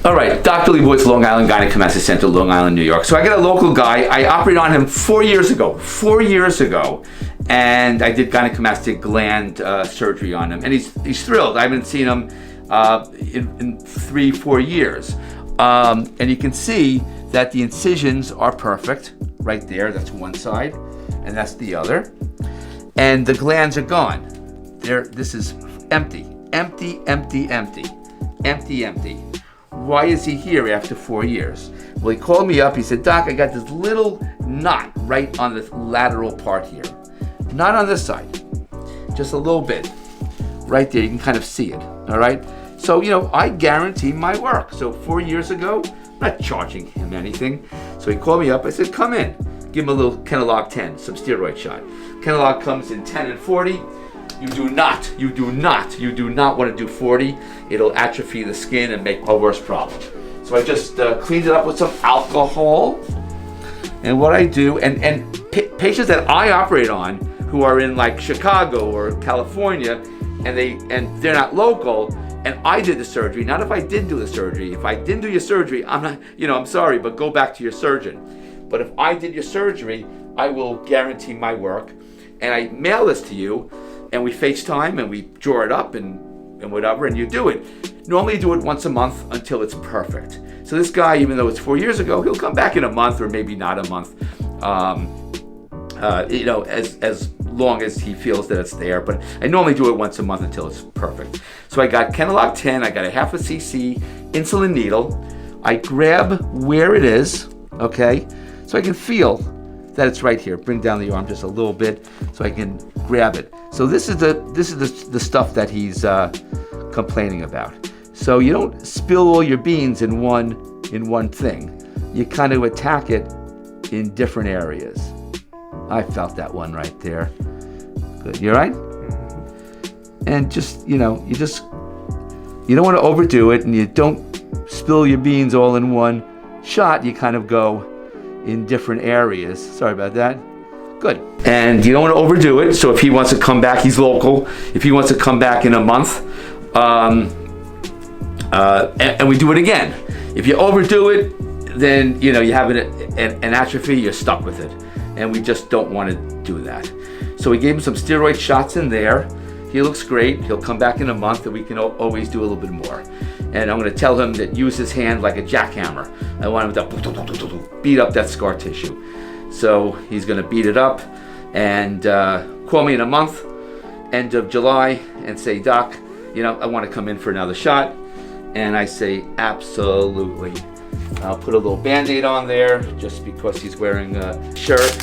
All right, Dr. Lebowitz, Long Island Gynecomastia Center, Long Island, New York. So I got a local guy. I operated on him 4 years ago. 4 years ago. And I did gynecomastia gland surgery on him. And he's thrilled. I haven't seen him in 3-4 years. And you can see that the incisions are perfect. Right there, that's one side. And that's the other. And the glands are gone. This is empty. Empty, empty, empty. Empty, empty. Why is he here after 4 years? Well, he called me up. He said, Doc, I got this little knot right on the lateral part here. Not on this side. Just a little bit. Right there. You can kind of see it. All right? So, I guarantee my work. So 4 years ago, I'm not charging him anything. So he called me up. I said, come in. Give him a little Kenalog-10, some steroid shot. Kenalog comes in 10 and 40. You do not want to do 40. It'll atrophy the skin and make a worse problem. So I just cleaned it up with some alcohol. And what I do, and patients that I operate on who are in like Chicago or California, and they're not local, and I did the surgery, not if I didn't do the surgery. If I didn't do your surgery, I'm not, I'm sorry, but go back to your surgeon. But if I did your surgery, I will guarantee my work. And I mail this to you, and we FaceTime, and we draw it up, and whatever, and you do it. Normally you do it once a month until it's perfect. So this guy, even though it's 4 years ago, he'll come back in a month, or maybe not a month, as long as he feels that it's there. But I normally do it once a month until it's perfect. So I got Kenalog-10, I got a 0.5 cc insulin needle. I grab where it is, okay? So I can feel that it's right here. Bring down the arm just a little bit so I can grab it. So this is the stuff that he's complaining about. So you don't spill all your beans in one thing. You kind of attack it in different areas. I felt that one right there. Good. You all right? And just, you don't want to overdo it, and you don't spill your beans all in one shot. You kind of go in different areas. Sorry about that. Good. And you don't want to overdo it. So if he wants to come back, he's local. If he wants to come back in a month, and we do it again. If you overdo it, then you have an atrophy. You're stuck with it, and we just don't want to do that. So we gave him some steroid shots in there. He looks great. He'll come back in a month, and we can always do a little bit more. And I'm going to tell him that use his hand like a jackhammer. I want him to beat up that scar tissue. So he's going to beat it up and call me in a month, end of July, and say, Doc, I want to come in for another shot. And I say, absolutely. I'll put a little Band-Aid on there just because he's wearing a shirt.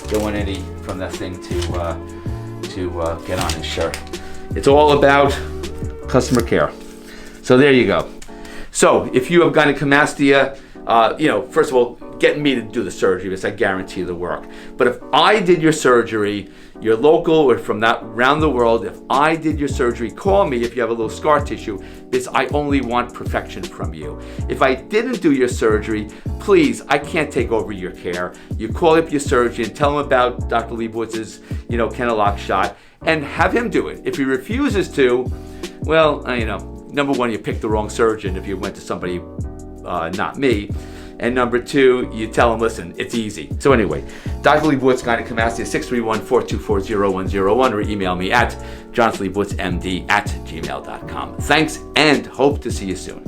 Don't want any from that thing to get on his shirt. It's all about customer care. So there you go. So if you have gynecomastia, first of all, get me to do the surgery because I guarantee the work. But if I did your surgery, you're local or from around the world, if I did your surgery, call me if you have a little scar tissue because I only want perfection from you. If I didn't do your surgery, please, I can't take over your care. You call up your surgeon, tell him about Dr. Lebowitz's, Kenalog shot, and have him do it. If he refuses to, well, number one, you picked the wrong surgeon if you went to somebody not me. And number two, you tell him, listen, it's easy. So anyway, Dr. Lebowitz, Gynecomastia, 631-424-0101, or email me at johnsleibowitz@gmail.com. Thanks, and hope to see you soon.